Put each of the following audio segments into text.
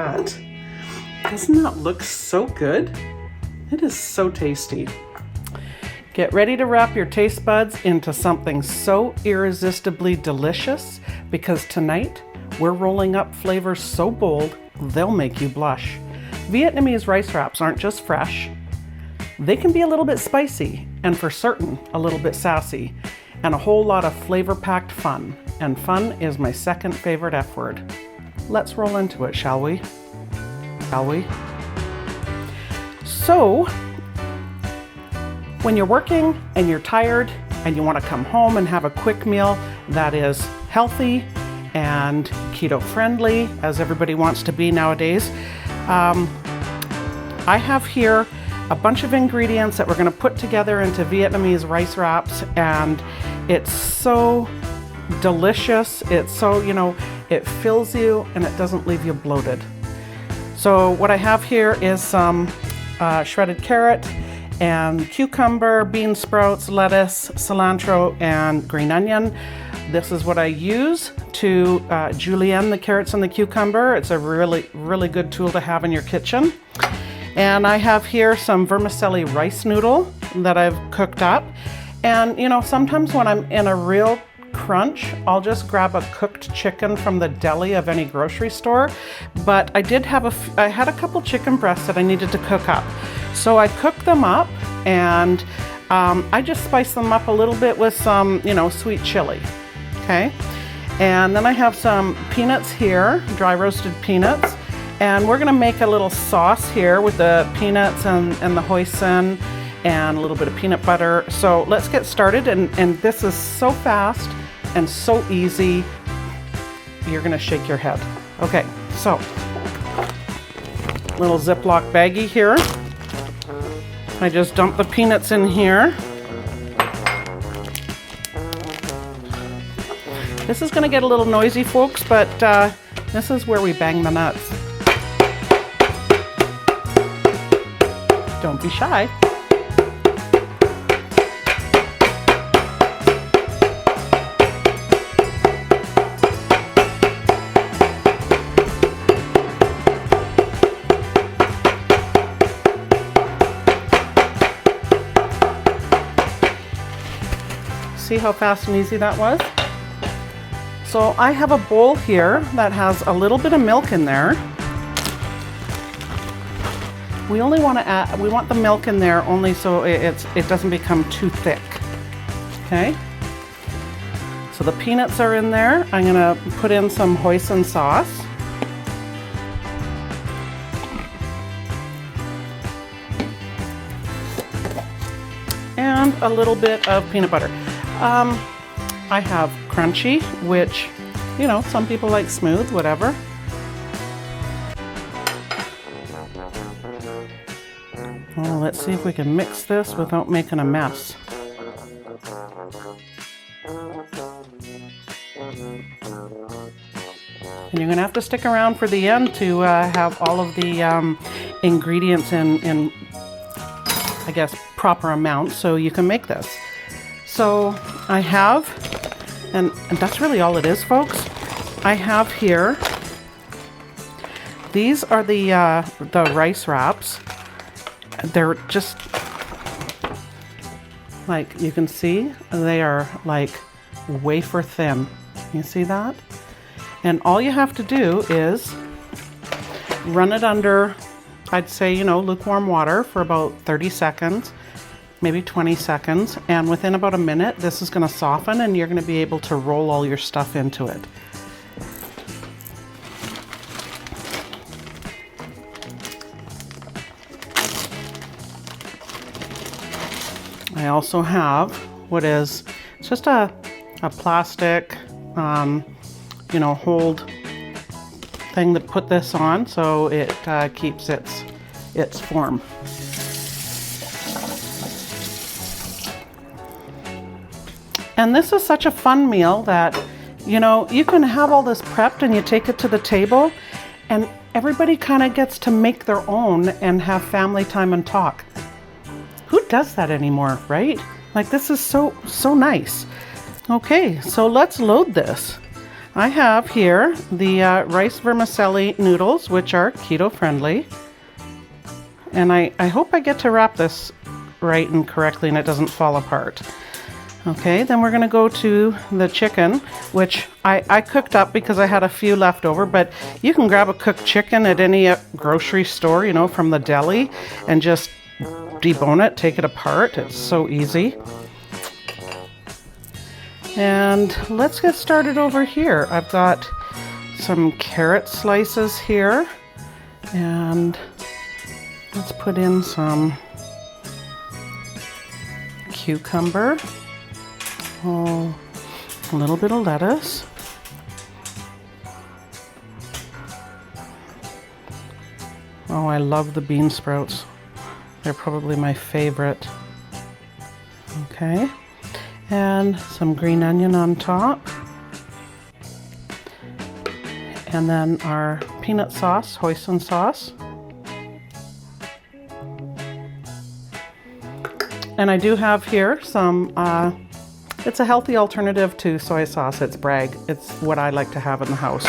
that. Doesn't that look so good? It is so tasty. Get ready to wrap your taste buds into something so irresistibly delicious, because tonight we're rolling up flavors so bold they'll make you blush. Vietnamese rice wraps aren't just fresh. They can be a little bit spicy, and for certain, a little bit sassy, and a whole lot of flavor-packed fun. And fun is my second favorite F word. Let's roll into it, shall we? So, when you're working and you're tired and you want to come home and have a quick meal that is healthy and keto-friendly, as everybody wants to be nowadays, I have here a bunch of ingredients that we're going to put together into Vietnamese rice wraps, and it's so delicious. It's so, it fills you and it doesn't leave you bloated. So what I have here is some shredded carrot and cucumber, bean sprouts, lettuce, cilantro, and green onion. This is what I use to julienne the carrots and the cucumber. It's a really, really good tool to have in your kitchen. And I have here some vermicelli rice noodle that I've cooked up. And sometimes when I'm in a real crunch, I'll just grab a cooked chicken from the deli of any grocery store. But I had a couple chicken breasts that I needed to cook up. So I cooked them up, and I just spiced them up a little bit with some, sweet chili. Okay. And then I have some peanuts here, dry roasted peanuts. And we're gonna make a little sauce here with the peanuts and the hoisin and a little bit of peanut butter. So let's get started. And this is so fast and so easy, you're gonna shake your head. Okay, so little Ziploc baggie here. I just dump the peanuts in here. This is gonna get a little noisy, folks, but this is where we bang the nuts. Don't be shy. See how fast and easy that was? So I have a bowl here that has a little bit of milk in there. We want the milk in there only so it doesn't become too thick. Okay? So the peanuts are in there. I'm gonna put in some hoisin sauce. And a little bit of peanut butter. I have crunchy, which, some people like smooth, whatever. Well, let's see if we can mix this without making a mess. And you're gonna have to stick around for the end to have all of the ingredients in, I guess, proper amounts so you can make this. So I have, and that's really all it is, folks. I have here, these are the rice wraps. They're just, like you can see, they are like wafer thin. You see that? And all you have to do is run it under, I'd say, lukewarm water for about 30 seconds, maybe 20 seconds. And within about a minute, this is gonna soften and you're gonna be able to roll all your stuff into it. I also have what is just a plastic, hold thing to put this on so it keeps its form. And this is such a fun meal that, you can have all this prepped and you take it to the table and everybody kind of gets to make their own and have family time and talk. Who does that anymore, right? Like, this is so nice. Okay, so let's load this. I have here the rice vermicelli noodles, which are keto friendly. And I hope I get to wrap this right and correctly and it doesn't fall apart. Okay, then we're gonna go to the chicken, which I cooked up because I had a few left over, but you can grab a cooked chicken at any grocery store, you know, from the deli, and just debone it, take it apart. It's so easy. And let's get started over here. I've got some carrot slices here, and let's put in some cucumber, a little bit of lettuce, oh, I love the bean sprouts. They're probably my favorite. Okay. And some green onion on top. And then our peanut sauce, hoisin sauce. And I do have here some, it's a healthy alternative to soy sauce. It's Bragg. It's what I like to have in the house.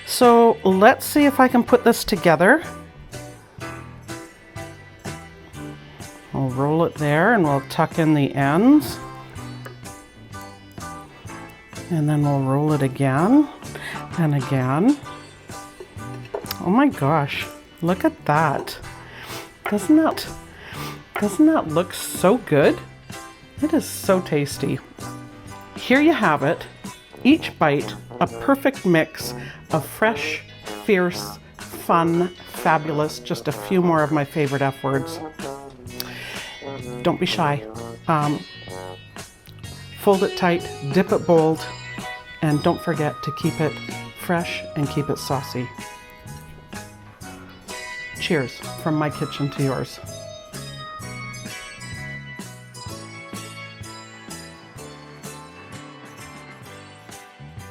So let's see if I can put this together. We'll roll it there and we'll tuck in the ends. And then we'll roll it again and again. Oh my gosh, look at that. Doesn't that look so good? It is so tasty. Here you have it. Each bite, a perfect mix of fresh, fierce, fun, fabulous, just a few more of my favorite F words. Don't be shy. Fold it tight, dip it bold, and don't forget to keep it fresh and keep it saucy. Cheers from my kitchen to yours.